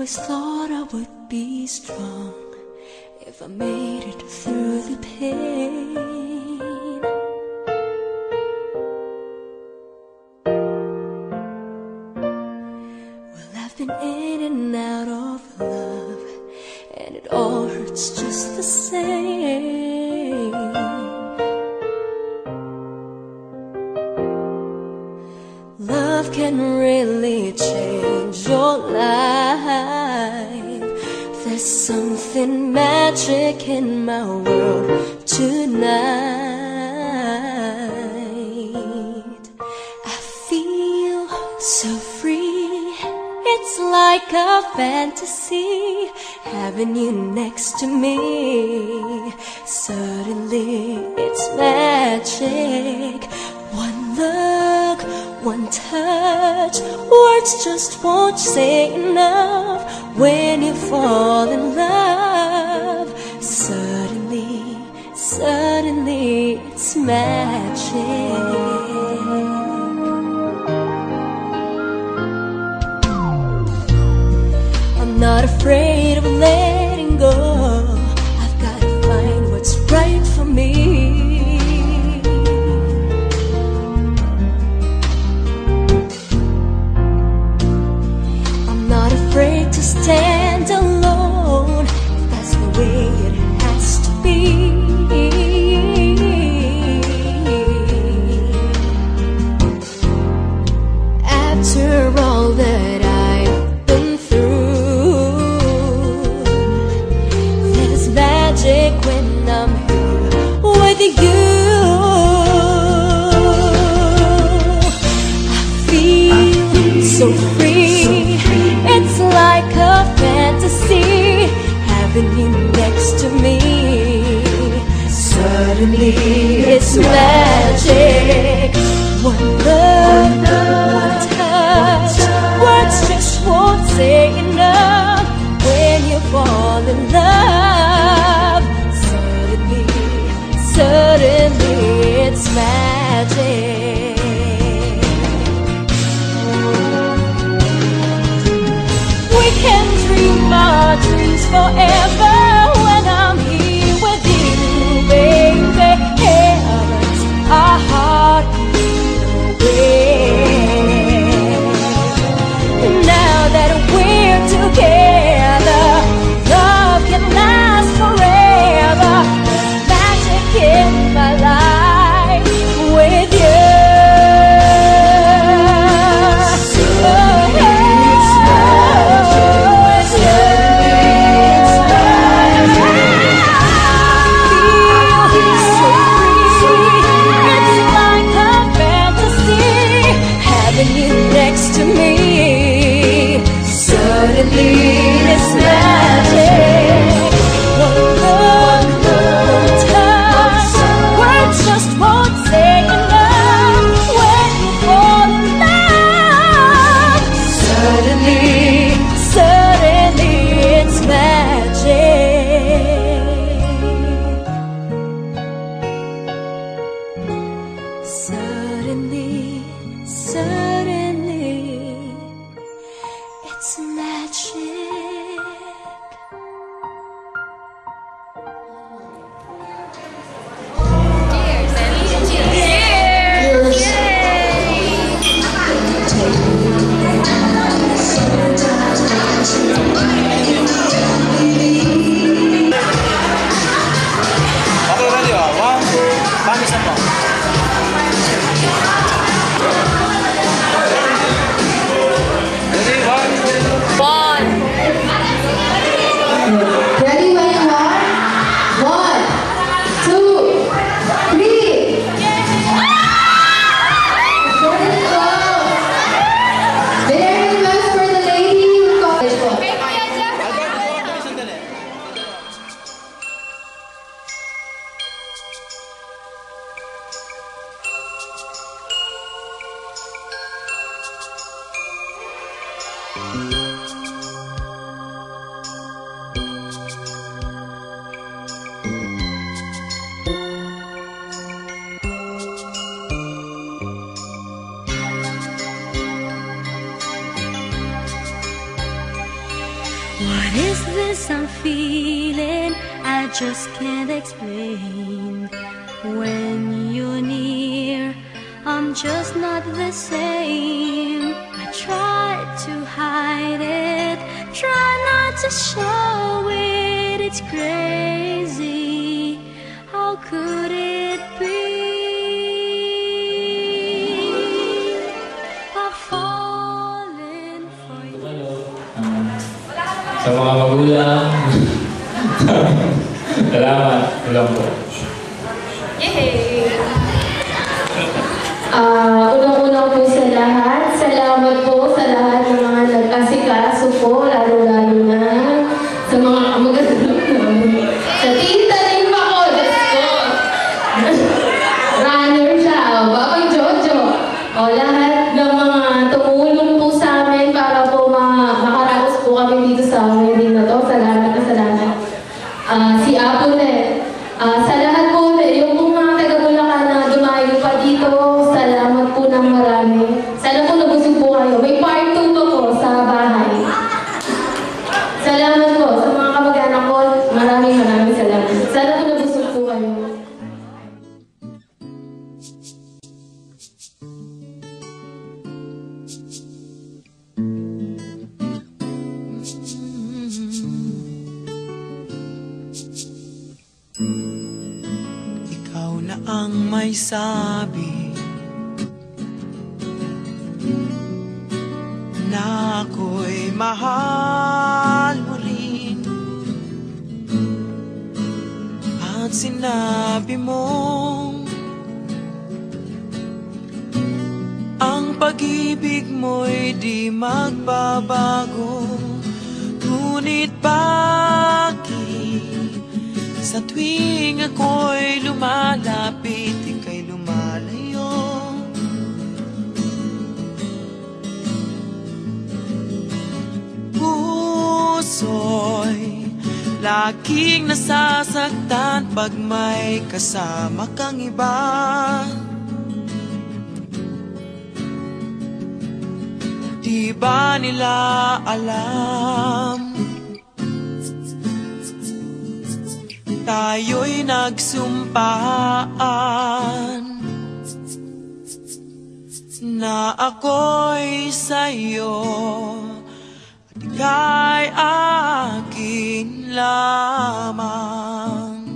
always thought I would be strong if I made it through the pain. Well, I've been in and out of love, and it all hurts just the same. Love can really change your life. There's something magic in my world tonight. I feel so free. It's like a fantasy, having you next to me. Suddenly it's magic. One look, one touch, words just won't say enough. When you fall in love, suddenly, suddenly it's magic. I'm not afraid of letting go. I've got to find what's right for me. To stand alone, that's the way it has to be. After all that I've been through, there's magic when I'm here with you. I feel so free. It's like a fantasy, having you next to me. Suddenly it's magic. One look, one touch, words just won't say enough. When you fall in love, suddenly, suddenly is this I'm feeling? I just can't explain. When you're near, I'm just not the same. I try to hide it, try not to show it. It's crazy, how could it be? I've fallen for you. Sa mga magulang. Salamat. Ulang po. Yay! Unang-unang po sa lahat, salamat po sa lahat ng mga nag-asikaso po, lalo-lalo na sa mga kamag-anak namin. Sa tita rin pa ko, Diyos ko! Runner siya, Babang Jojo. Lahat ng mga tumulong po sa amin para po makaraos po kami dito sa wedding na to. Salamat na salamat. Si Apple, sa lahat po, yung mga taga-Bulacan na dumayo pa dito, salamat po ng marami. Sana po nabusog po kayo. May part 2 pa po sa bahay. Salamat po sa mga kamag-anak ko. Maraming salamat. Sana po nabusog po kayo. Ikaw na ang may sabi na ako'y mahal mo rin. At sinabi mong ang pag-ibig mo'y di magbabago. Ngunit bakit sa tuwing ako'y lumalapit, ika'y lumalayo? Puso'y laging nasasaktan pag may kasama kang iba. Di ba nila alam? Tayo'y nagsumpaan na ako'y sa'yo at ika'y akin lamang.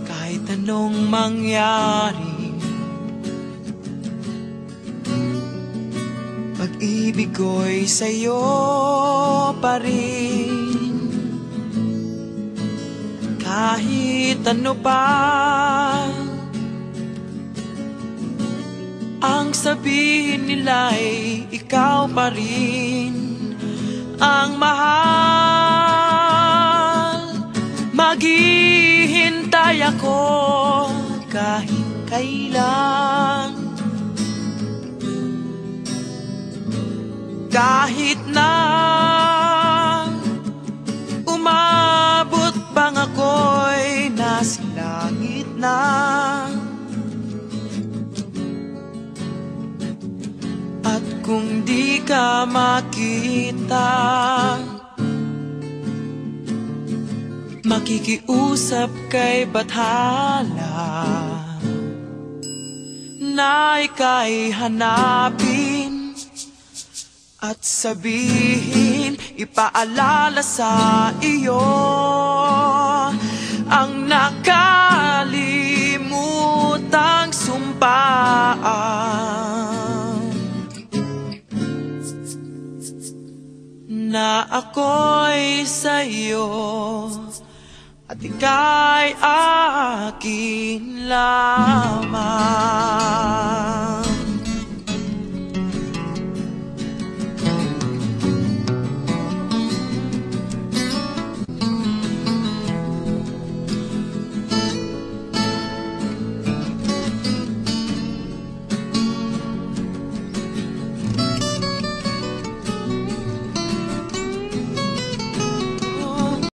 Kahit anong mangyari, pag-ibig ko'y sa'yo pa rin. Kahit ano pa ang sabihin nila'y ikaw pa rin ang mahal. Maghihintay ako kahit kailan, kahit na umabot bang ako'y nasa langit na. At kung di ka makita, makikiusap kay bathala na ika'y hanapin at sabihin, ipaalala sa iyo ang nakalimutang sumpaan na ako'y sa'yo at ika'y akin lamang.